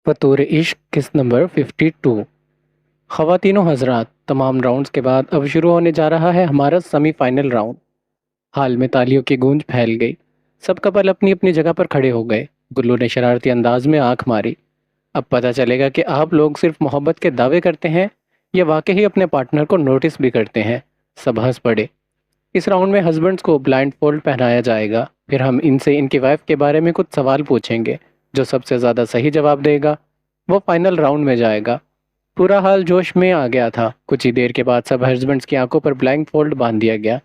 फ़तूर इश्क किस्त नंबर 52। ख़वातीनो हज़रात, तमाम राउंड्स के बाद अब शुरू होने जा रहा है हमारा सेमीफाइनल राउंड। हाल में तालियों की गूंज फैल गई। सब कपल अपनी अपनी जगह पर खड़े हो गए। गुल्लू ने शरारती अंदाज में आंख मारी। अब पता चलेगा कि आप लोग सिर्फ मोहब्बत के दावे करते हैं या वाकई ही अपने पार्टनर को नोटिस भी करते हैं। सब हंस पड़े। इस राउंड में हस्बैंड्स को ब्लाइंड फोल्ड पहनाया जाएगा। फिर हम इनसे इनकी वाइफ के बारे में कुछ सवाल पूछेंगे। जो सबसे ज़्यादा सही जवाब देगा वो फाइनल राउंड में जाएगा। पूरा हाल जोश में आ गया था। कुछ ही देर के बाद सब हस्बैंड्स की आंखों पर ब्लाइंड फोल्ड बांध दिया गया।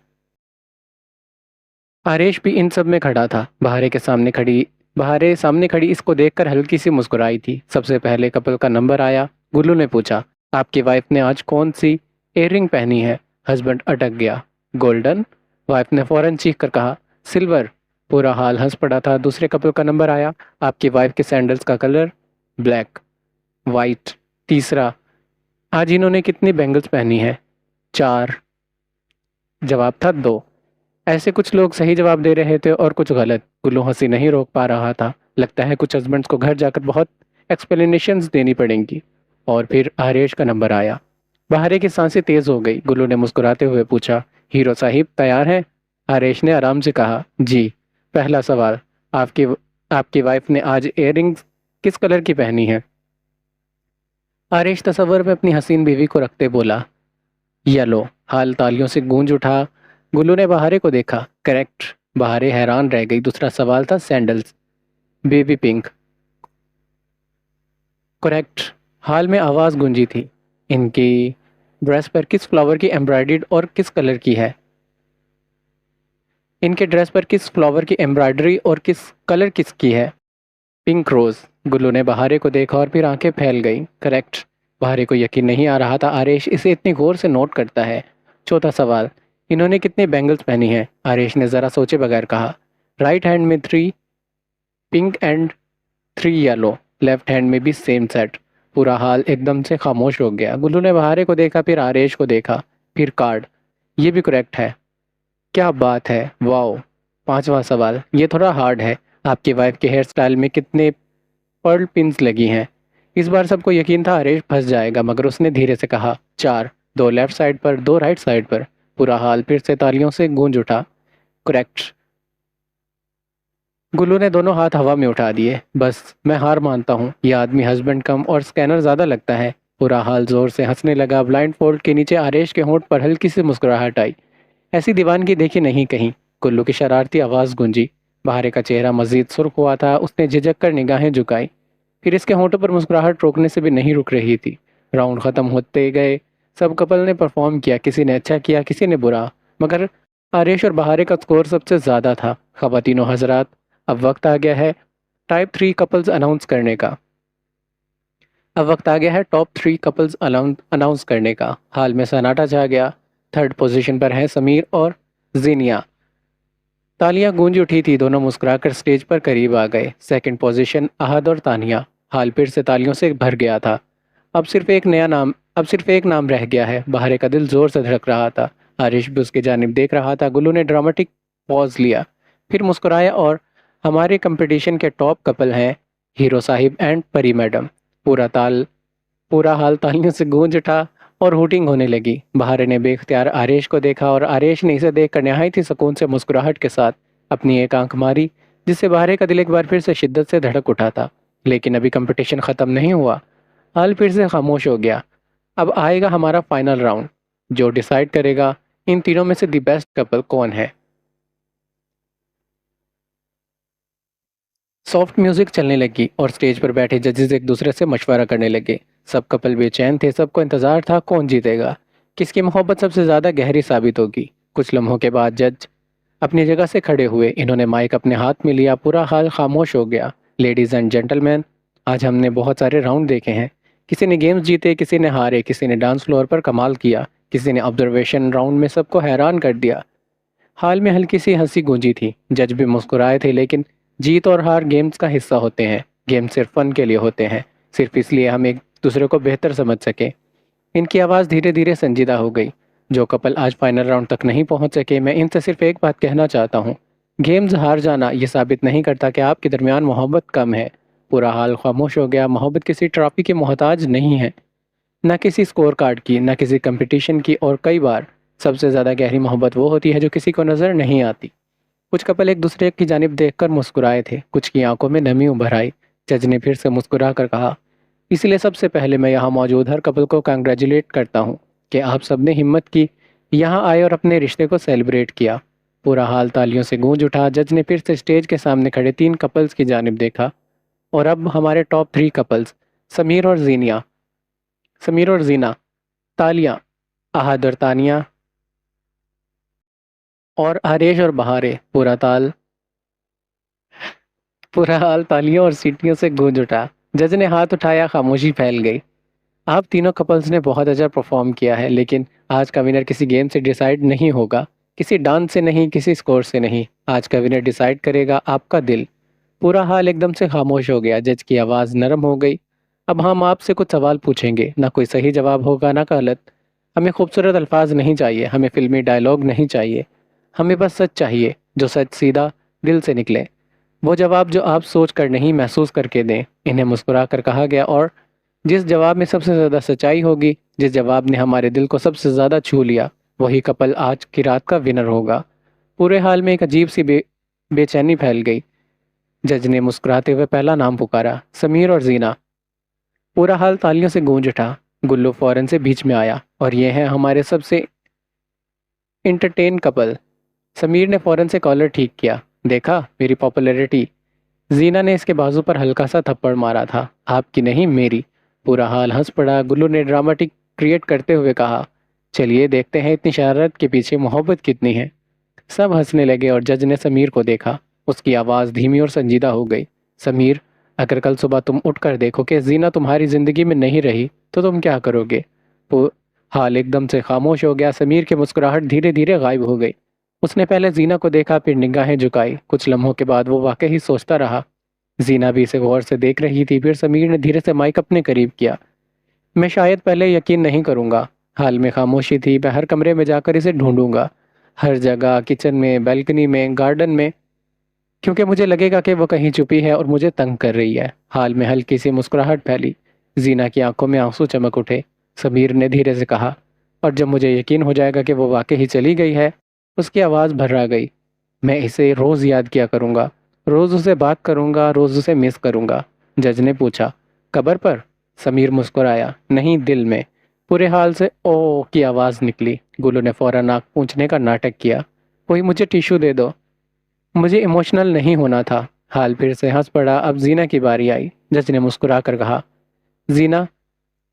आरेश भी इन सब में खड़ा था। बहारे सामने खड़ी इसको देखकर हल्की सी मुस्कुराई थी। सबसे पहले कपल का नंबर आया। गुल्लू ने पूछा, आपकी वाइफ ने आज कौन सी इयररिंग पहनी है? हस्बैंड अटक गया। गोल्डन। वाइफ ने फौरन चीख कर कहा, सिल्वर। पूरा हाल हंस पड़ा था। दूसरे कपल का नंबर आया। आपकी वाइफ के सैंडल्स का कलर? ब्लैक। वाइट। तीसरा, आज इन्होंने कितनी बैंगल्स पहनी है? 4। जवाब था 2। ऐसे कुछ लोग सही जवाब दे रहे थे और कुछ गलत। गुल्लू हंसी नहीं रोक पा रहा था। लगता है कुछ हस्बैंड्स को घर जाकर बहुत एक्सप्लेनेशंस देनी पड़ेंगी। और फिर आरेश का नंबर आया। बहारे की सांसें तेज हो गई। गुल्लू ने मुस्कुराते हुए पूछा, हीरो साहिब तैयार हैं? आरेश ने आराम से कहा, जी। पहला सवाल, आपकी आपकी वाइफ ने आज इयररिंग्स किस कलर की पहनी है? आरेश तसव्वुर में अपनी हसीन बीवी को रखते बोला, येलो। हाल तालियों से गूंज उठा। गुल्लू ने बहारे को देखा। करेक्ट। बहारे हैरान रह गई। दूसरा सवाल था सैंडल्स। Baby pink. करेक्ट। हाल में आवाज़ गूंजी थी। इनकी ड्रेस पर किस फ्लावर की एम्ब्रॉयडरी और किस कलर की है? इनके ड्रेस पर किस फ्लावर की एम्ब्रॉयडरी और किस कलर किसकी है? Pink rose. गुल्लू ने बहारे को देखा और फिर आंखें फैल गईं। करेक्ट। बहारे को यकीन नहीं आ रहा था आरेश इसे इतनी गौर से नोट करता है। चौथा सवाल, इन्होंने कितनी बैंगल्स पहनी है? आरेश ने ज़रा सोचे बगैर कहा, राइट हैंड में 3 pink and 3 yellow. Left hand में भी सेम सेट। पूरा हाल एकदम से खामोश हो गया। गुल्लू ने बहारे को देखा, फिर आरेश को देखा, फिर कार्ड। ये भी करेक्ट है। क्या बात है, वाओ। पांचवा सवाल, ये थोड़ा हार्ड है। आपकी वाइफ के हेयर स्टाइल में कितने पर्ल पिन्स लगी हैं? इस बार सबको यकीन था आरेश फंस जाएगा, मगर उसने धीरे से कहा, 4। 2 लेफ्ट साइड पर, 2 राइट साइड पर। पूरा हाल फिर से तालियों से गूंज उठा। करेक्ट। गुल्लू ने दोनों हाथ हवा में उठा दिए। बस मैं हार मानता हूँ। यह आदमी हस्बैंड कम और स्कैनर ज़्यादा लगता है। पूरा हाल जोर से हंसने लगा। ब्लाइंड फोल्ड के नीचे आरेश के होंठ पर हल्की सी मुस्कुराहट आई। ऐसी दीवानगी देखी नहीं कहीं। गुल्लू की शरारती आवाज़ गूंजी। बहारे का चेहरा मजीद सुर्ख हुआ था। उसने झिझक कर निगाहें झुकाई। फिर इसके होंठों पर मुस्कुराहट रोकने से भी नहीं रुक रही थी। राउंड ख़त्म होते गए। सब कपल ने परफॉर्म किया। किसी ने अच्छा किया, किसी ने बुरा, मगर आरेश और बहारे का स्कोर सबसे ज़्यादा था। ख़वातीनो हज़रात, अब वक्त आ गया है टाइप 3 कपल्स अनाउंस करने का। अब वक्त आ गया है टॉप 3 कपल्स अनाउंस करने का। हाल में सन्नाटा छा गया। थर्ड पोजीशन पर हैं समीर और जीनिया। तालियां गूंज उठी थी। दोनों मुस्कुराकर स्टेज पर करीब आ गए। सेकंड पोजीशन अहद और तानिया। हाल फिर से तालियों से भर गया था। अब सिर्फ एक नाम रह गया है। बहारे का दिल जोर से धड़क रहा था। आरिश भी उसकी जानिब देख रहा था। गुल्लू ने ड्रामेटिक पॉज लिया, फिर मुस्कुराया और, हमारे कंपटीशन के टॉप कपल हैं हीरो साहिब एंड परी मैडम। पूरा हाल तालियों से गूंज उठा और हूटिंग होने लगी। बहारे ने बेख्तियार आरेश को देखा और आरेश ने इसे देखकर नहायत ही सुकून से मुस्कुराहट के साथ अपनी एक आंख मारी, जिससे बहारे का दिल एक बार फिर से शिद्दत से धड़क उठा था। लेकिन अभी कंपटीशन ख़त्म नहीं हुआ। हाल फिर से खामोश हो गया। अब आएगा हमारा फाइनल राउंड, जो डिसाइड करेगा इन तीनों में से द बेस्ट कपल कौन है। सॉफ्ट म्यूजिक चलने लगी और स्टेज पर बैठे जजेस एक दूसरे से मशवरा करने लगे। सब कपल बेचैन थे। सबको इंतजार था कौन जीतेगा, किसकी मोहब्बत सबसे ज़्यादा गहरी साबित होगी। कुछ लम्हों के बाद जज अपनी जगह से खड़े हुए। इन्होंने माइक अपने हाथ में लिया। पूरा हाल खामोश हो गया। लेडीज़ एंड जेंटलमैन, आज हमने बहुत सारे राउंड देखे हैं। किसी ने गेम्स जीते, किसी ने हारे, किसी ने डांस फ्लोर पर कमाल किया, किसी ने ऑब्जर्वेशन राउंड में सबको हैरान कर दिया। हाल में हल्की सी हंसी गूंजी थी। जज भी मुस्कुराए थे। लेकिन जीत और हार गेम्स का हिस्सा होते हैं। गेम सिर्फ फन के लिए होते हैं, सिर्फ इसलिए हम एक दूसरे को बेहतर समझ सके। इनकी आवाज़ धीरे धीरे संजीदा हो गई। जो कपल आज फाइनल राउंड तक नहीं पहुंच सके, मैं इनसे सिर्फ एक बात कहना चाहता हूँ। गेम्स हार जाना ये साबित नहीं करता कि आपके दरमियान मोहब्बत कम है। पूरा हाल खामोश हो गया। मोहब्बत किसी ट्रॉफी की मोहताज नहीं है, ना किसी स्कोर कार्ड की, ना किसी कंपटीशन की। और कई बार सबसे ज़्यादा गहरी मोहब्बत वो होती है जो किसी को नज़र नहीं आती। कुछ कपल एक दूसरे की जानिब देखकर मुस्कुराए थे, कुछ की आंखों में नमी उभर आई। जज ने फिर से मुस्कुरा कर कहा, इसलिए सबसे पहले मैं यहाँ मौजूद हर कपल को कंग्रेचुलेट करता हूँ कि आप सबने हिम्मत की, यहाँ आए और अपने रिश्ते को सेलिब्रेट किया। पूरा हाल तालियों से गूंज उठा। जज ने फिर से स्टेज के सामने खड़े 3 कपल्स की जानिब देखा। और अब हमारे टॉप 3 कपल्स, समीर और जीनिया समीर और जीना, तालियां। अहद और तानिया, और आरेश और बहारे। पूरा हाल तालियों और सीटियों से गूंज उठा। जज ने हाथ उठाया, खामोशी फैल गई। आप तीनों कपल्स ने बहुत अच्छा परफॉर्म किया है, लेकिन आज का विनर किसी गेम से डिसाइड नहीं होगा, किसी डांस से नहीं, किसी स्कोर से नहीं। आज का विनर डिसाइड करेगा आपका दिल। पूरा हाल एकदम से खामोश हो गया। जज की आवाज़ नरम हो गई। अब हम आपसे कुछ सवाल पूछेंगे, ना कोई सही जवाब होगा ना गलत। हमें खूबसूरत अल्फाज नहीं चाहिए, हमें फिल्मी डायलॉग नहीं चाहिए। हमें बस सच चाहिए, जो सच सीधा दिल से निकले। वो जवाब जो आप सोच कर नहीं, महसूस करके दें। इन्हें मुस्कुरा कर कहा गया। और जिस जवाब में सबसे ज़्यादा सच्चाई होगी, जिस जवाब ने हमारे दिल को सबसे ज़्यादा छू लिया, वही कपल आज की रात का विनर होगा। पूरे हाल में एक अजीब सी बेचैनी फैल गई। जज ने मुस्कुराते हुए पहला नाम पुकारा, समीर और जीना। पूरा हाल तालियों से गूंज उठा। गुल्लू फौरन से बीच में आया, और ये है हमारे सबसे इंटरटेन कपल। समीर ने फौरन से कॉलर ठीक किया। देखा मेरी पॉपुलैरिटी। जीना ने इसके बाजू पर हल्का सा थप्पड़ मारा था। आपकी नहीं, मेरी। पूरा हाल हंस पड़ा। गुल्लू ने ड्रामेटिक क्रिएट करते हुए कहा, चलिए देखते हैं इतनी शरारत के पीछे मोहब्बत कितनी है। सब हंसने लगे और जज ने समीर को देखा। उसकी आवाज़ धीमी और संजीदा हो गई। समीर, अगर कल सुबह तुम उठकर देखो कि जीना तुम्हारी ज़िंदगी में नहीं रही, तो तुम क्या करोगे? हाल एकदम से खामोश हो गया। समीर की मुस्कुराहट धीरे धीरे गायब हो गई। उसने पहले जीना को देखा, फिर निगाहें झुकाई। कुछ लम्हों के बाद वो वाकई ही सोचता रहा। जीना भी इसे गौर से देख रही थी। फिर समीर ने धीरे से माइक अपने करीब किया। मैं शायद पहले यकीन नहीं करूंगा। हाल में खामोशी थी। मैं हर कमरे में जाकर इसे ढूंढूंगा, हर जगह, किचन में, बैल्कनी में, गार्डन में, क्योंकि मुझे लगेगा कि वो कहीं छुपी है और मुझे तंग कर रही है। हाल में हल्की सी मुस्कुराहट फैली। जीना की आंखों में आंसू चमक उठे। समीर ने धीरे से कहा, और जब मुझे यकीन हो जाएगा कि वो वाकई ही चली गई है। उसकी आवाज़ भर्रा गई। मैं इसे रोज़ याद किया करूँगा, रोज़ उसे बात करूँगा, रोज़ उसे मिस करूँगा। जज ने पूछा, कब्र पर? समीर मुस्कुराया, नहीं, दिल में। पूरे हाल से ओ की आवाज़ निकली। गुल्लू ने फौरन आँख पूंछने का नाटक किया। कोई मुझे टिश्यू दे दो, मुझे इमोशनल नहीं होना था। हाल फिर से हंस पड़ा। अब जीना की बारी आई। जज ने मुस्कुरा कर कहा, जीना,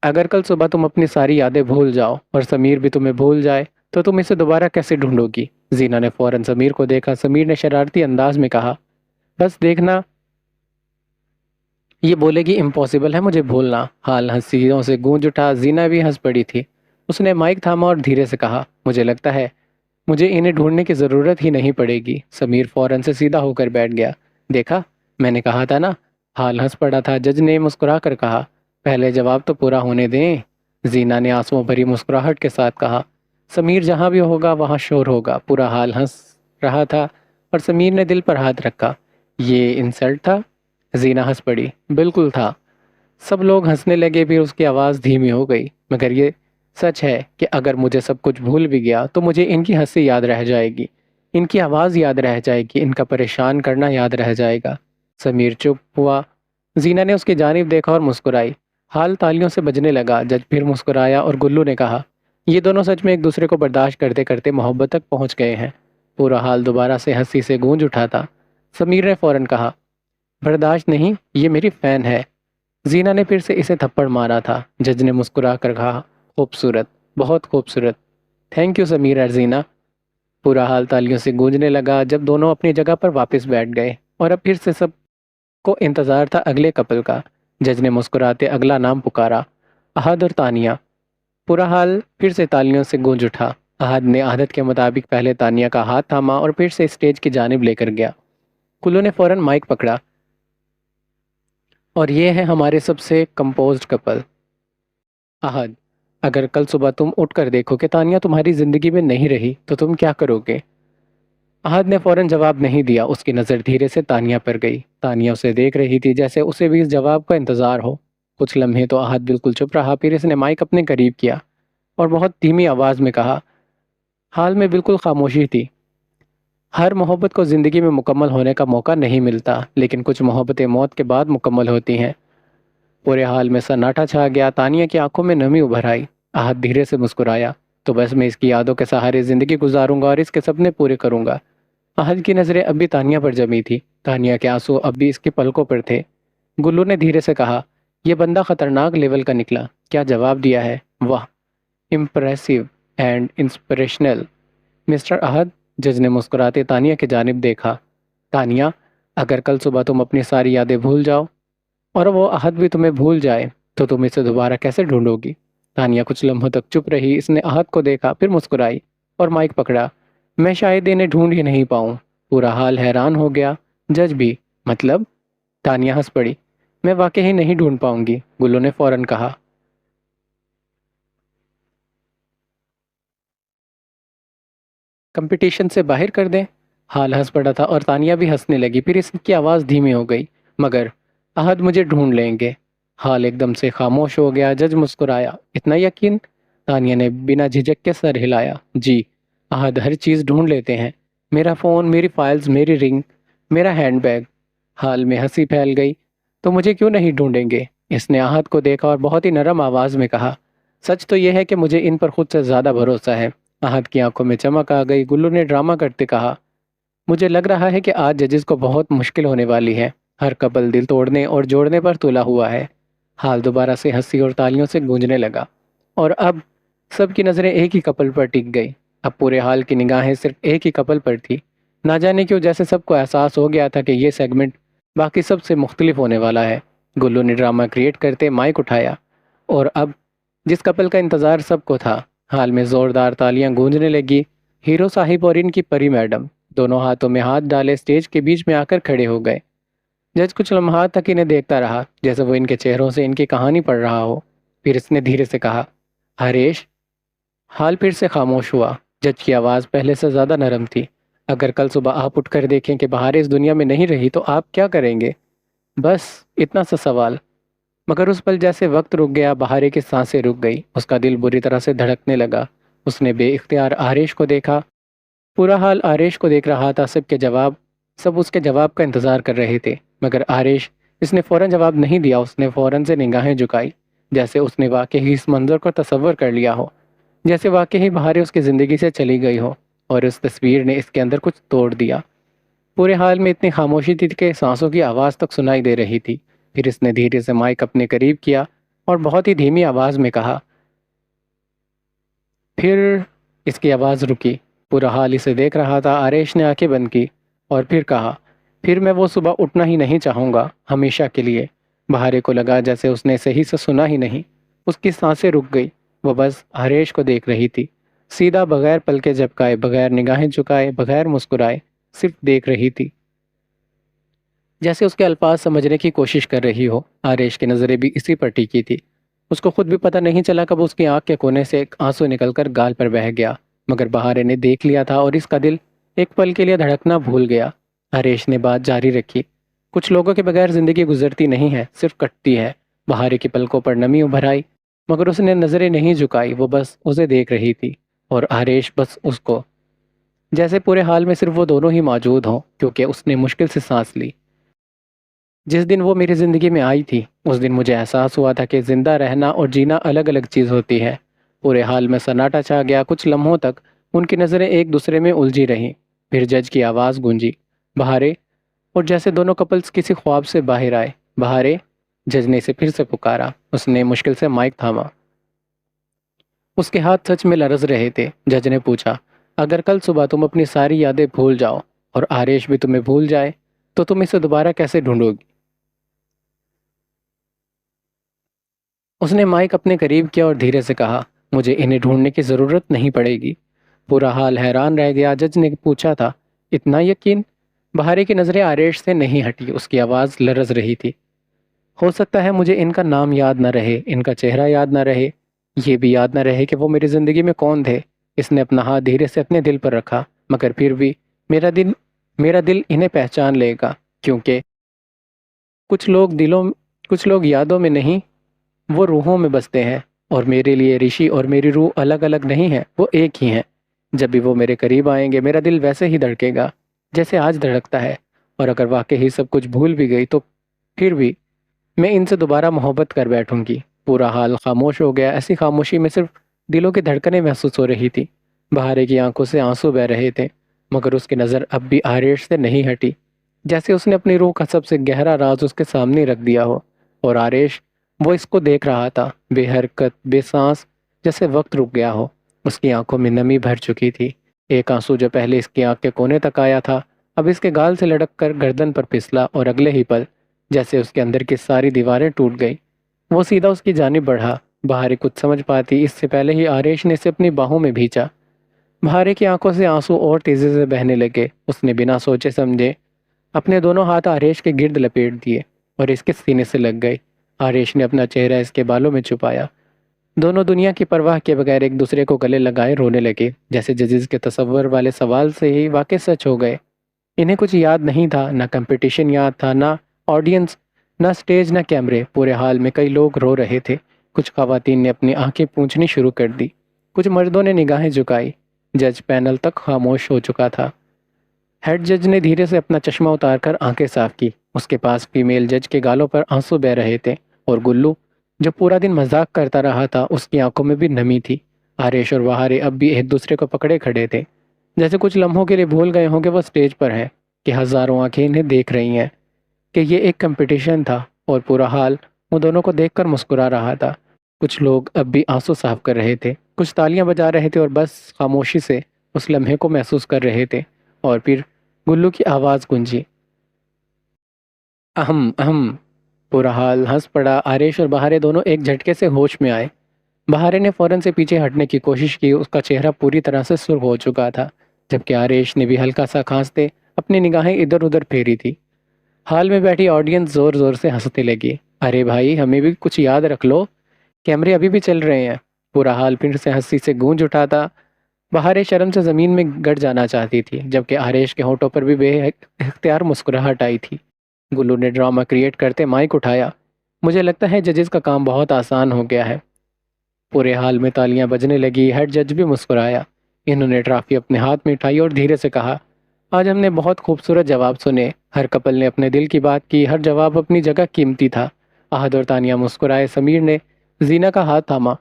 अगर कल सुबह तुम अपनी सारी यादें भूल जाओ और समीर भी तुम्हें भूल जाए, तो तुम इसे दोबारा कैसे ढूंढोगी? जीना ने फौरन समीर को देखा। समीर ने शरारती अंदाज में कहा, बस देखना, ये बोलेगी इम्पॉसिबल है मुझे भूलना। हाल हंसियों से गूंज उठा। जीना भी हंस पड़ी थी। उसने माइक थामा और धीरे से कहा, मुझे लगता है मुझे इन्हें ढूंढने की ज़रूरत ही नहीं पड़ेगी। समीर फौरन से सीधा होकर बैठ गया। देखा, मैंने कहा था ना। हाल हंस पड़ा था। जज ने मुस्कुरा कर कहा, पहले जवाब तो पूरा होने दें। जीना ने आंसुओं भरी मुस्कुराहट के साथ कहा, समीर जहाँ भी होगा वहाँ शोर होगा। पूरा हाल हंस रहा था और समीर ने दिल पर हाथ रखा। ये इंसल्ट था? जीना हंस पड़ी। बिल्कुल था। सब लोग हंसने लगे। फिर उसकी आवाज़ धीमी हो गई, मगर ये सच है कि अगर मुझे सब कुछ भूल भी गया तो मुझे इनकी हंसी याद रह जाएगी, इनकी आवाज़ याद रह जाएगी, इनका परेशान करना याद रह जाएगा। समीर चुप हुआ। जीना ने उसकी जानिब देखा और मुस्कुराई। हाल तालियों से बजने लगा। जज फिर मुस्कुराया और गुल्लू ने कहा, ये दोनों सच में एक दूसरे को बर्दाश्त करते करते मोहब्बत तक पहुंच गए हैं। पूरा हाल दोबारा से हंसी से गूंज उठा था। समीर ने फौरन कहा, बर्दाश्त नहीं, ये मेरी फ़ैन है। जीना ने फिर से इसे थप्पड़ मारा था। जज ने मुस्कुरा कर कहा, खूबसूरत, बहुत खूबसूरत। थैंक यू समीर और जीना। पूरा हाल तालियों से गूंजने लगा जब दोनों अपनी जगह पर वापस बैठ गए। और अब फिर से सबको इंतज़ार था अगले कपल का। जज ने मुस्कुराते अगला नाम पुकारा, अहद और तानिया। पूरा हाल फिर से तालियों से गूंज उठा। अहद ने आदत के मुताबिक पहले तानिया का हाथ थामा और फिर से स्टेज की जानिब लेकर गया। कुल्लू ने फौरन माइक पकड़ा, और ये है हमारे सबसे कंपोज्ड कपल। अहद, अगर कल सुबह तुम उठकर देखो कि तानिया तुम्हारी ज़िंदगी में नहीं रही, तो तुम क्या करोगे? अहद ने फौरन जवाब नहीं दिया। उसकी नज़र धीरे से तानिया पर गई। तानिया उसे देख रही थी जैसे उसे भी इस जवाब का इंतज़ार हो। कुछ लम्हे तो अहद बिल्कुल चुप रहा, फिर इसने माइक अपने करीब किया और बहुत धीमी आवाज़ में कहा। हाल में बिल्कुल खामोशी थी। हर मोहब्बत को ज़िंदगी में मुकम्मल होने का मौका नहीं मिलता, लेकिन कुछ मोहब्बतें मौत के बाद मुकम्मल होती हैं। पूरे हाल में सन्नाटा छा गया। तानिया की आंखों में नमी उभर आई। आहत धीरे से मुस्कुराया। तो बस मैं इसकी यादों के सहारे ज़िंदगी गुजारूंगा और इसके सपने पूरे करूंगा। आहत की नज़रें अब भी तानिया पर जमी थी। तानिया के आंसू अब भी इसकी पलकों पर थे। गुल्लू ने धीरे से कहा, यह बंदा खतरनाक लेवल का निकला। क्या जवाब दिया है, वाह, इम्प्रेसिव एंड इंस्पिरेशनल मिस्टर अहद। जज ने मुस्कुराते तानिया की जानिब देखा। तानिया, अगर कल सुबह तुम अपनी सारी यादें भूल जाओ और वो अहद भी तुम्हें भूल जाए तो तुम इसे दोबारा कैसे ढूंढोगी। तानिया कुछ लम्हों तक चुप रही। इसने अहद को देखा, फिर मुस्कुराई और माइक पकड़ा। मैं शायद इन्हें ढूंढ ही नहीं पाऊँ। पूरा हाल हैरान हो गया। जज भी, मतलब? तानिया हंस पड़ी। मैं वाकई ही नहीं ढूंढ पाऊंगी, गुल्लू ने फौरन कहा। कंपटीशन से बाहर कर दें। हाल हंस पड़ा था और तानिया भी हंसने लगी। फिर इसकी आवाज़ धीमी हो गई, मगर अहद मुझे ढूंढ लेंगे। हाल एकदम से खामोश हो गया। जज मुस्कुराया, इतना यकीन? तानिया ने बिना झिझक के सर हिलाया। जी, अहद हर चीज़ ढूंढ लेते हैं। मेरा फ़ोन, मेरी फाइल्स, मेरी रिंग, मेरा हैंडबैग। हाल में हंसी फैल गई। तो मुझे क्यों नहीं ढूंढेंगे? इसने अहद को देखा और बहुत ही नरम आवाज़ में कहा। सच तो यह है कि मुझे इन पर खुद से ज़्यादा भरोसा है। आहत की आंखों में चमक आ गई। गुल्लू ने ड्रामा करते कहा, मुझे लग रहा है कि आज जजेस को बहुत मुश्किल होने वाली है। हर कपल दिल तोड़ने और जोड़ने पर तुला हुआ है। हाल दोबारा से हंसी और तालियों से गूंजने लगा और अब सबकी नज़रें एक ही कपल पर टिक गई। अब पूरे हाल की निगाहें सिर्फ एक ही कपल पर थी। ना जाने क्यों जैसे सबको एहसास हो गया था कि ये सेगमेंट बाकी सबसे मुख्तलिफ होने वाला है। गुल्लू ने ड्रामा क्रिएट करते माइक उठाया और अब जिस कपल का इंतज़ार सबको था, हाल में ज़ोरदार तालियां गूंजने लगी। हीरो साहिब और इनकी परी मैडम दोनों हाथों में हाथ डाले स्टेज के बीच में आकर खड़े हो गए। जज कुछ लम्हात तक इन्हें देखता रहा, जैसे वो इनके चेहरों से इनकी कहानी पढ़ रहा हो। फिर इसने धीरे से कहा, हरेश। हाल फिर से खामोश हुआ। जज की आवाज़ पहले से ज़्यादा नरम थी। अगर कल सुबह आप उठकर देखें कि बहार इस दुनिया में नहीं रही तो आप क्या करेंगे? बस इतना सा सवाल। मगर उस पल जैसे वक्त रुक गया। बहारे की सांसें रुक गई। उसका दिल बुरी तरह से धड़कने लगा। उसने बेइख्तियार आरिश को देखा। पूरा हाल आरिश को देख रहा था। सब उसके जवाब का इंतज़ार कर रहे थे, मगर आरिश, इसने फ़ौरन जवाब नहीं दिया। उसने फ़ौरन से निगाहें झुकाई, जैसे उसने वाकई ही इस मंज़र को तसव्वुर कर लिया हो, जैसे वाकई ही बहारें उसकी ज़िंदगी से चली गई हो और इस तस्वीर ने इसके अंदर कुछ तोड़ दिया। पूरे हाल में इतनी खामोशी थी कि सांसों की आवाज़ तक सुनाई दे रही थी। फिर इसने धीरे से माइक अपने करीब किया और बहुत ही धीमी आवाज़ में कहा। फिर इसकी आवाज़ रुकी। पूरा हाल इसे देख रहा था। आरेश ने आंखें बंद की और फिर कहा, फिर मैं वो सुबह उठना ही नहीं चाहूँगा, हमेशा के लिए। बहारे को लगा जैसे उसने सही से सुना ही नहीं। उसकी सांसें रुक गई। वो बस हरेश को देख रही थी, सीधा, बगैर पलके झपकाए, बगैर निगाहें झुकाए, बगैर मुस्कुराए, सिर्फ देख रही थी, जैसे उसके अल्फाज समझने की कोशिश कर रही हो। आरेश की नज़रें भी इसी पर टिकी थी। उसको खुद भी पता नहीं चला कब उसकी आंख के कोने से एक आंसू निकलकर गाल पर बह गया, मगर बहारे ने देख लिया था और इसका दिल एक पल के लिए धड़कना भूल गया। हरेश ने बात जारी रखी, कुछ लोगों के बगैर जिंदगी गुजरती नहीं है, सिर्फ कटती है। बहारे की पलकों पर नमी उभर आई, मगर उसने नजरें नहीं झुकाई। वो बस उसे देख रही थी और हरेश बस उसको, जैसे पूरे हाल में सिर्फ वो दोनों ही मौजूद हों, क्योंकि उसने मुश्किल से सांस ली। जिस दिन वो मेरी ज़िंदगी में आई थी, उस दिन मुझे एहसास हुआ था कि ज़िंदा रहना और जीना अलग अलग चीज़ होती है। पूरे हाल में सन्नाटा छा गया। कुछ लम्हों तक उनकी नज़रें एक दूसरे में उलझी रहीं। फिर जज की आवाज़ गूंजी, बहारे। और जैसे दोनों कपल्स किसी ख्वाब से बाहर आए। बहारे। जज ने इसे फिर से पुकारा। उसने मुश्किल से माइक थामा। उसके हाथ सच में लरज रहे थे। जज ने पूछा, अगर कल सुबह तुम अपनी सारी यादें भूल जाओ और आरेश भी तुम्हें भूल जाए तो तुम इसे दोबारा कैसे ढूंढोगी? उसने माइक अपने करीब किया और धीरे से कहा, मुझे इन्हें ढूंढने की ज़रूरत नहीं पड़ेगी। पूरा हाल हैरान रह गया। जज ने पूछा था, इतना यकीन? बहारे की नज़रें आरेश से नहीं हटी। उसकी आवाज़ लरज रही थी। हो सकता है मुझे इनका नाम याद न रहे, इनका चेहरा याद न रहे, ये भी याद न रहे कि वो मेरी ज़िंदगी में कौन थे। इसने अपना हाथ धीरे से अपने दिल पर रखा, मगर फिर भी मेरा दिल मेरा दिल इन्हें पहचान लेगा, क्योंकि कुछ लोग दिलों कुछ लोग यादों में नहीं, वो रूहों में बसते हैं। और मेरे लिए ऋषि और मेरी रूह अलग अलग नहीं है, वो एक ही है। जब भी वो मेरे करीब आएंगे मेरा दिल वैसे ही धड़केगा जैसे आज धड़कता है। और अगर वाकई ही सब कुछ भूल भी गई तो फिर भी मैं इनसे दोबारा मोहब्बत कर बैठूंगी। पूरा हाल खामोश हो गया। ऐसी खामोशी में सिर्फ दिलों की धड़कनें महसूस हो रही थी। बहारे की आंखों से आंसू बह रहे थे, मगर उसकी नज़र अब भी आरेश से नहीं हटी, जैसे उसने अपनी रूह का सबसे गहरा राज उसके सामने रख दिया हो। और आरेश, वो इसको देख रहा था, बेहरकत, बेसांस, जैसे वक्त रुक गया हो। उसकी आंखों में नमी भर चुकी थी। एक आंसू जो पहले इसकी आंख के कोने तक आया था, अब इसके गाल से लटक कर गर्दन पर फिसला, और अगले ही पल जैसे उसके अंदर की सारी दीवारें टूट गई। वो सीधा उसकी जानिब बढ़ा। बहारे कुछ समझ पाती इससे पहले ही आरेश ने इसे अपनी बाहों में भींचा। बहारे की आंखों से आंसू और तेजी से बहने लगे। उसने बिना सोचे समझे अपने दोनों हाथ आरेश के गिर्द लपेट दिए और इसके सीने से लग गए। आरेश ने अपना चेहरा इसके बालों में छुपाया। दोनों दुनिया की परवाह के बगैर एक दूसरे को गले लगाए रोने लगे, जैसे जजेस के तसव्वुर वाले सवाल से ही वाकई सच हो गए। इन्हें कुछ याद नहीं था, ना कंपटीशन याद था, ना ऑडियंस, ना स्टेज, ना कैमरे। पूरे हाल में कई लोग रो रहे थे। कुछ खवातीन ने अपनी आंखें पूंछनी शुरू कर दी, कुछ मर्दों ने निगाहें झुकाई। जज पैनल तक खामोश हो चुका था। हेड जज ने धीरे से अपना चश्मा उतारकर आंखें साफ की। उसके पास फीमेल जज के गालों पर आंसू बह रहे थे, और गुल्लू, जो पूरा दिन मजाक करता रहा था, उसकी आंखों में भी नमी थी। आरेश और बहारे अब भी एक दूसरे को पकड़े खड़े थे, जैसे कुछ लम्हों के लिए भूल गए हों कि वह स्टेज पर है, कि हजारों आंखें इन्हें देख रही हैं, कि ये एक कंपटीशन था। और पूरा हाल वो दोनों को देखकर मुस्कुरा रहा था। कुछ लोग अब भी आंसू साफ कर रहे थे, कुछ तालियां बजा रहे थे और बस खामोशी से उस लम्हे को महसूस कर रहे थे। और फिर गुल्लू की आवाज़ गूंजी, अहम अहम। पूरा हाल हंस पड़ा। आरेश और बहारे दोनों एक झटके से होश में आए। बहारे ने फौरन से पीछे हटने की कोशिश की, उसका चेहरा पूरी तरह से सुर्ख हो चुका था, जबकि आरेश ने भी हल्का सा खांसते अपनी निगाहें इधर उधर फेरी थी। हाल में बैठी ऑडियंस जोर जोर से हंसने लगी। अरे भाई, हमें भी कुछ याद रख लो, कैमरे अभी भी चल रहे हैं। पूरा हाल फिर से हंसी से गूंज उठा था। बहारे शर्म से जमीन में गड़ जाना चाहती थी, जबकि आरेश के होठों पर भी बेख्तियार मुस्कुराहट आई थी। गुल्लू ने ड्रामा क्रिएट करते माइक उठाया, मुझे लगता है जजेस का काम बहुत आसान हो गया है। पूरे हाल में तालियां बजने लगी। हेड जज भी मुस्कुराया। इन्होंने ट्रॉफी अपने हाथ में उठाई और धीरे से कहा, आज हमने बहुत खूबसूरत जवाब सुने। हर कपल ने अपने दिल की बात की, हर जवाब अपनी जगह कीमती था। आहद और तानिया मुस्कुराए। समीर ने जीना का हाथ थामा।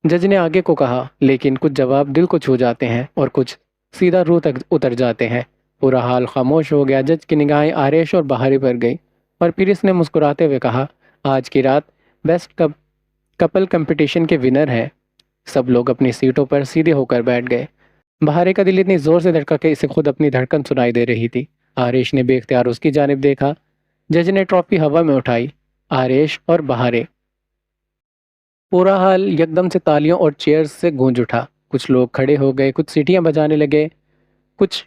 जज ने आगे को कहा, लेकिन कुछ जवाब दिल को छू जाते हैं और कुछ सीधा रूह तक उतर जाते हैं। पूरा हाल खामोश हो गया। जज की निगाहें आरेश और बहारी पर गई, और फिर इसने मुस्कुराते हुए कहा, आज की रात बेस्ट कपल कंपटीशन के विनर है। सब लोग अपनी सीटों पर सीधे होकर बैठ गए। बहारे का दिल इतनी जोर से धड़का कि इसे खुद अपनी धड़कन सुनाई दे रही थी। आरेश ने बेख्तियार उसकी जानिब देखा। जज ने ट्रॉफी हवा में उठाई। आरेश और बहारे। पूरा हाल एकदम से तालियों और चेयर्स से गूंज उठा। कुछ लोग खड़े हो गए, कुछ सीटियां बजाने लगे, कुछ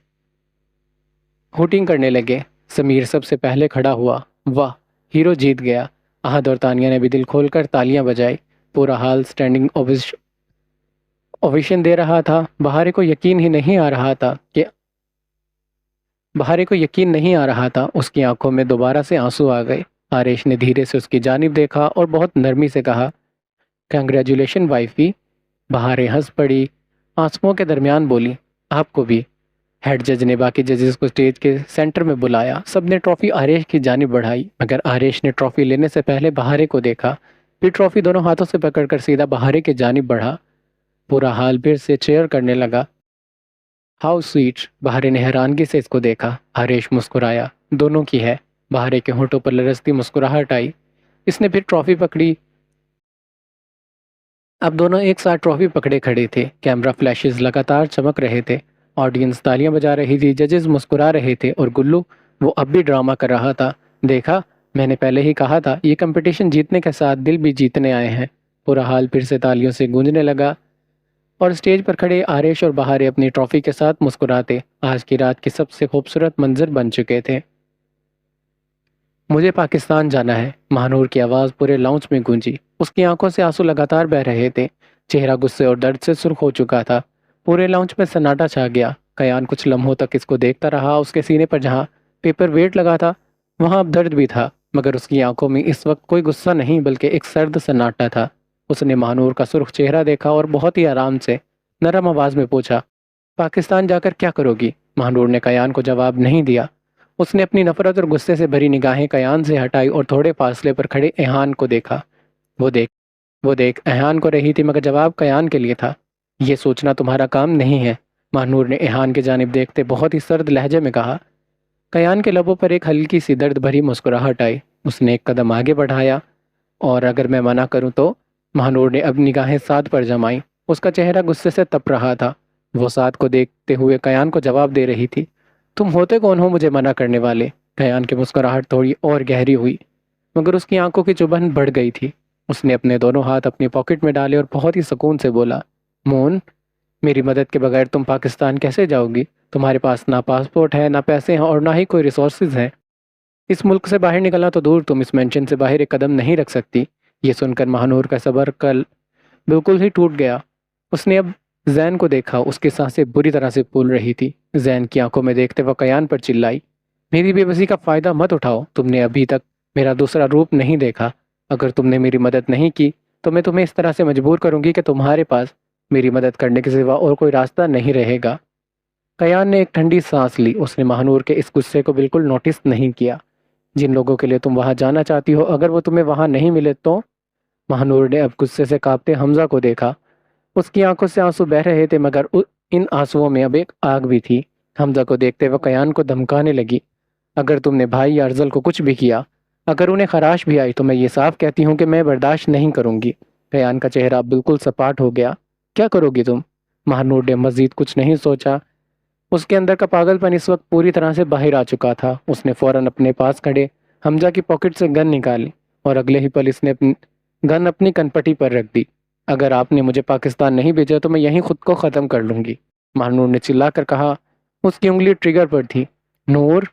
हुटिंग करने लगे। समीर सबसे पहले खड़ा हुआ। वाह, हीरो जीत गया। आहद और तानिया ने भी दिल खोलकर तालियां बजाई। पूरा हाल स्टैंडिंग ओवेशन दे रहा था। बहारे को यकीन नहीं आ रहा था। उसकी आंखों में दोबारा से आंसू आ गए। आरेश ने धीरे से उसकी जानिब देखा और बहुत नरमी से कहा, कंग्रेचुलेशन वाइफी। बहारे हंस पड़ी, आंसुओं के दरमियान बोली, आपको भी। हेड जज ने बाकी जजेस को स्टेज के सेंटर में बुलाया। सबने ट्रॉफी आरेश की जानिब बढ़ाई, मगर आरेश ने ट्रॉफी लेने से पहले बहारे को देखा, फिर ट्रॉफी दोनों हाथों से पकड़कर सीधा बहारे की जानिब बढ़ा। पूरा हाल फिर से चेयर करने लगा। How sweet. बहारे ने हैरानगी से इसको देखा। आरेश मुस्कुराया, दोनों की है। बहारे के होठों पर लरसती मुस्कुराहट आई। इसने फिर ट्रॉफी पकड़ी। अब दोनों एक साथ ट्रॉफी पकड़े खड़े थे। कैमरा फ्लैशेस लगातार चमक रहे थे। ऑडियंस तालियां बजा रही थी, जजेस मुस्कुरा रहे थे, और गुल्लू, वो अब भी ड्रामा कर रहा था। देखा, मैंने पहले ही कहा था, ये कंपटीशन जीतने के साथ दिल भी जीतने आए हैं। पूरा हाल फिर से तालियों से गूंजने लगा, और स्टेज पर खड़े आरेश और बहारे अपनी ट्रॉफी के साथ मुस्कुराते आज की रात के सबसे खूबसूरत मंजर बन चुके थे। मुझे पाकिस्तान जाना है। महानूर की आवाज़ पूरे लाउंज में गूंजी। उसकी आंखों से आंसू लगातार बह रहे थे। चेहरा गुस्से और दर्द से सुर्ख हो चुका था। पूरे लाउंज में सन्नाटा छा गया। कयान कुछ लम्हों तक इसको देखता रहा। उसके सीने पर जहाँ पेपर वेट लगा था वहाँ अब दर्द भी था, मगर उसकी आंखों में इस वक्त कोई गुस्सा नहीं बल्कि एक सर्द सन्नाटा था। उसने महानूर का सुर्ख चेहरा देखा और बहुत ही आराम से नरम आवाज में पूछा, पाकिस्तान जाकर क्या करोगी? महानूर ने कयान को जवाब नहीं दिया। उसने अपनी नफरत और गुस्से से भरी निगाहें कयान से हटाई और थोड़े फासले पर खड़े एहान को देखा। वो देख वो देख एहान को रही थी, मगर जवाब कयान के लिए था। ये सोचना तुम्हारा काम नहीं है, महानूर ने एहान की जानिब देखते बहुत ही सर्द लहजे में कहा। कयान के लबों पर एक हल्की सी दर्द भरी मुस्कुराहट आई। उसने एक कदम आगे बढ़ाया। और अगर मैं मना करूं तो? महानूर ने अब निगाहें साद पर जमाई। उसका चेहरा गुस्से से तप रहा था। वो साद को देखते हुए कयान को जवाब दे रही थी। तुम होते कौन हो मुझे मना करने वाले? कयान की मुस्कुराहट थोड़ी और गहरी हुई, मगर उसकी आंखों की चुभन बढ़ गई थी। उसने अपने दोनों हाथ अपनी पॉकेट में डाले और बहुत ही सुकून से बोला, मोन, मेरी मदद के बगैर तुम पाकिस्तान कैसे जाओगी? तुम्हारे पास ना पासपोर्ट है, ना पैसे हैं और ना ही कोई रिसोर्सेज हैं। इस मुल्क से बाहर निकलना तो दूर, तुम इस मेंशन से बाहर एक कदम नहीं रख सकती। ये सुनकर महानूर का सब्र कल बिल्कुल ही टूट गया। उसने अब जैन को देखा। उसकी सांसें बुरी तरह से फूल रही थी। जैन की आंखों में देखते वह कयान पर चिल्लाई, मेरी बेबसी का फ़ायदा मत उठाओ। तुमने अभी तक मेरा दूसरा रूप नहीं देखा। अगर तुमने मेरी मदद नहीं की तो मैं तुम्हें इस तरह से मजबूर करूंगी कि तुम्हारे पास मेरी मदद करने के सिवा और कोई रास्ता नहीं रहेगा। कयान ने एक ठंडी सांस ली। उसने महानूर के इस गुस्से को बिल्कुल नोटिस नहीं किया। जिन लोगों के लिए तुम वहां जाना चाहती हो, अगर वो तुम्हें वहां नहीं मिले तो? महानूर ने अब गुस्से से कांपते हमजा को देखा। उसकी आंखों से आंसू बह रहे थे, मगर इन आंसुओं में अब एक आग भी थी। हमजा को देखते वह कयान को धमकाने लगी, अगर तुमने भाई या अर्जल को कुछ भी किया, अगर उन्हें खराश भी आई, तो मैं ये साफ कहती हूँ कि मैं बर्दाश्त नहीं करूंगी। कयान का चेहरा अब बिल्कुल सपाट हो गया। क्या करोगी तुम? महानूर ने मजीद कुछ नहीं सोचा। उसके अंदर का पागलपन इस वक्त पूरी तरह से बाहर आ चुका था। उसने फौरन अपने पास खड़े हमजा की पॉकेट से गन निकाली और अगले ही पल इसने अपनी गन अपनी कनपटी पर रख दी। अगर आपने मुझे पाकिस्तान नहीं भेजा तो मैं यहीं खुद को ख़त्म कर लूंगी, महानूर ने चिल्लाकर कहा। उसकी उंगली ट्रिगर पर थी। नूर!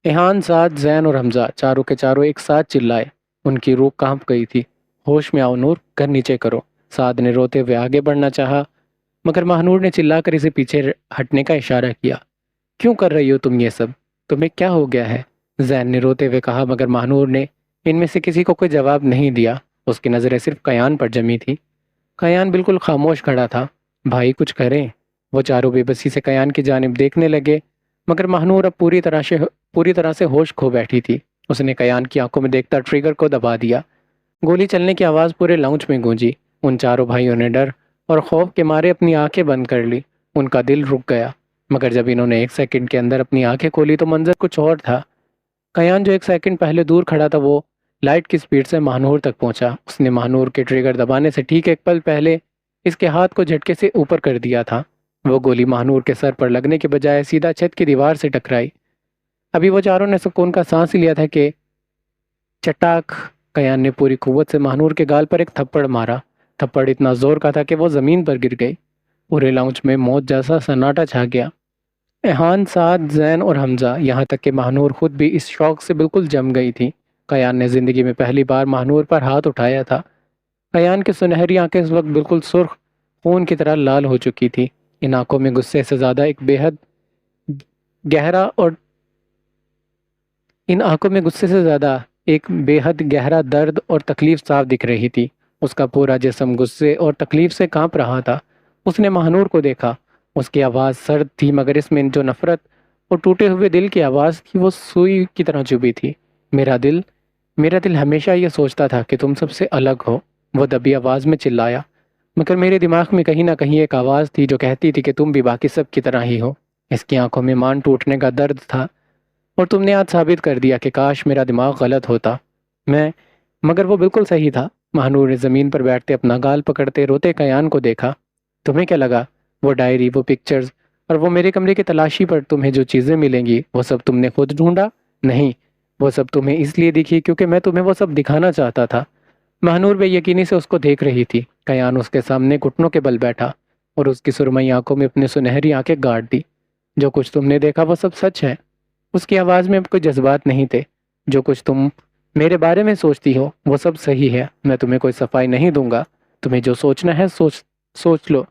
एहान, साद, जैन और हमजा चारों के चारों एक साथ चिल्लाए। उनकी रूह कांप गई थी। होश में आओ नूर, घर नीचे करो। साद ने रोते हुए आगे बढ़ना चाहा, मगर महानूर ने चिल्लाकर इसे पीछे हटने का इशारा किया। क्यों कर रही हो तुम ये सब? तुम्हें क्या हो गया है? जैन ने रोते हुए कहा, मगर महानूर ने इनमें से किसी को कोई जवाब नहीं दिया। उसकी नज़रें सिर्फ कयान पर जमी थी। कयान बिल्कुल खामोश खड़ा था। भाई कुछ करें। वो चारों बेबसी से कयान की जानिब देखने लगे, मगर महानूर अब पूरी तरह से होश खो बैठी थी। उसने कयान की आंखों में देखता ट्रिगर को दबा दिया। गोली चलने की आवाज़ पूरे लाउंज में गूंजी। उन चारों भाइयों ने डर और खौफ के मारे अपनी आंखें बंद कर ली। उनका दिल रुक गया, मगर जब इन्होंने एक सेकंड के अंदर अपनी आंखें खोली तो मंजर कुछ और था। कयान जो एक सेकंड पहले दूर खड़ा था, वो लाइट की स्पीड से महानूर तक पहुंचा। उसने महानूर के ट्रिगर दबाने से ठीक एक पल पहले इसके हाथ को झटके से ऊपर कर दिया था। वो गोली महानूर के सर पर लगने के बजाय सीधा छत की दीवार से टकराई। अभी वो चारों ने सुकून का सांस ही लिया था कि चटाक, कयान ने पूरी कुव्वत से महानूर के गाल पर एक थप्पड़ मारा। थप्पड़ इतना जोर का था कि वो जमीन पर गिर गई। पूरे लाउंज में मौत जैसा सन्नाटा छा गया। एहान, साद, जैन और हमजा, यहाँ तक कि महानूर खुद भी इस शौक से बिल्कुल जम गई थी। कयान ने जिंदगी में पहली बार महानूर पर हाथ उठाया था। कयान की सुनहरी आंखें इस वक्त बिल्कुल सुर्ख खून की तरह लाल हो चुकी थी। इन आंखों में गुस्से से ज्यादा एक बेहद गहरा और इन आंखों में गुस्से से ज्यादा एक बेहद गहरा दर्द और तकलीफ साफ दिख रही थी। उसका पूरा जिस्म गुस्से और तकलीफ से कांप रहा था। उसने महानूर को देखा। उसकी आवाज़ सर्द थी, मगर इसमें जो नफरत और टूटे हुए दिल की आवाज़ थी वो सुई की तरह चुभी थी। मेरा दिल हमेशा ये सोचता था कि तुम सबसे अलग हो, वो दबी आवाज़ में चिल्लाया। मगर मेरे दिमाग में कहीं ना कहीं एक आवाज़ थी जो कहती थी कि तुम भी बाकी सब की तरह ही हो। इसकी आंखों में मान टूटने का दर्द था। और तुमने आज साबित कर दिया कि काश मेरा दिमाग गलत होता। मैं मगर वो बिल्कुल सही था। महानूर ने ज़मीन पर बैठते अपना गाल पकड़ते रोते कयान को देखा। तुम्हें क्या लगा? वो डायरी, वो पिक्चर्स और वो मेरे कमरे की तलाशी पर तुम्हें जो चीज़ें मिलेंगी, वो सब तुमने खुद ढूंढा? नहीं, वो सब तुम्हें इसलिए दिखी क्योंकि मैं तुम्हें वो सब दिखाना चाहता था। महानूर बेयकीनी से उसको देख रही थी। कयान उसके सामने घुटनों के बल बैठा और उसकी सुरमई आंखों में अपनी सुनहरी आंखें गाड़ दी। जो कुछ तुमने देखा वो सब सच है। उसकी आवाज़ में अब कोई जज्बात नहीं थे। जो कुछ तुम मेरे बारे में सोचती हो वो सब सही है। मैं तुम्हें कोई सफाई नहीं दूंगा। तुम्हें जो सोचना है सोच लो,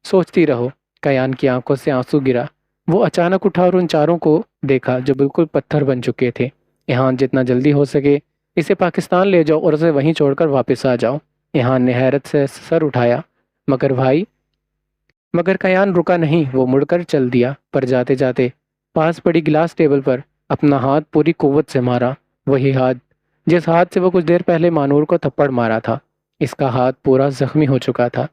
सोचती रहो। कयान की आंखों से आंसू गिरा। वो अचानक उठा और उन चारों को देखा जो बिल्कुल पत्थर बन चुके थे। यहाँ जितना जल्दी हो सके इसे पाकिस्तान ले जाओ और उसे वहीं छोड़कर वापस आ जाओ। यहाँ ने हैरत से सर उठाया। मगर भाई। मगर कयान रुका नहीं, वो मुड़कर चल दिया, पर जाते जाते पास पड़ी गिलास टेबल पर अपना हाथ पूरी कुव्वत से मारा। वही हाथ जिस हाथ से वो कुछ देर पहले मानूर को थप्पड़ मारा था। इसका हाथ पूरा जख्मी हो चुका था।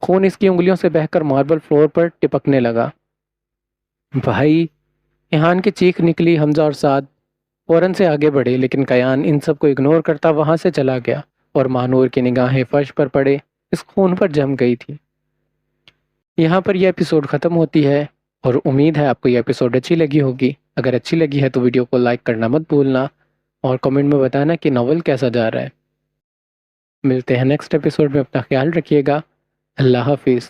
खून इसकी उंगलियों से बहकर मार्बल फ्लोर पर टिपकने लगा। भाई। इहान की चीख निकली। हमजा और साद फौरन से आगे बढ़े, लेकिन कयान इन सब को इग्नोर करता वहां से चला गया और मानूर की निगाहें फर्श पर पड़े इस खून पर जम गई थी। यहाँ पर यह एपिसोड ख़त्म होती है और उम्मीद है आपको यह एपिसोड अच्छी लगी होगी। अगर अच्छी लगी है तो वीडियो को लाइक करना मत भूलना और कमेंट में बताना कि नॉवल कैसा जा रहा है। मिलते हैं नेक्स्ट एपिसोड में, अपना ख्याल रखिएगा। अल्लाह हाफिज़।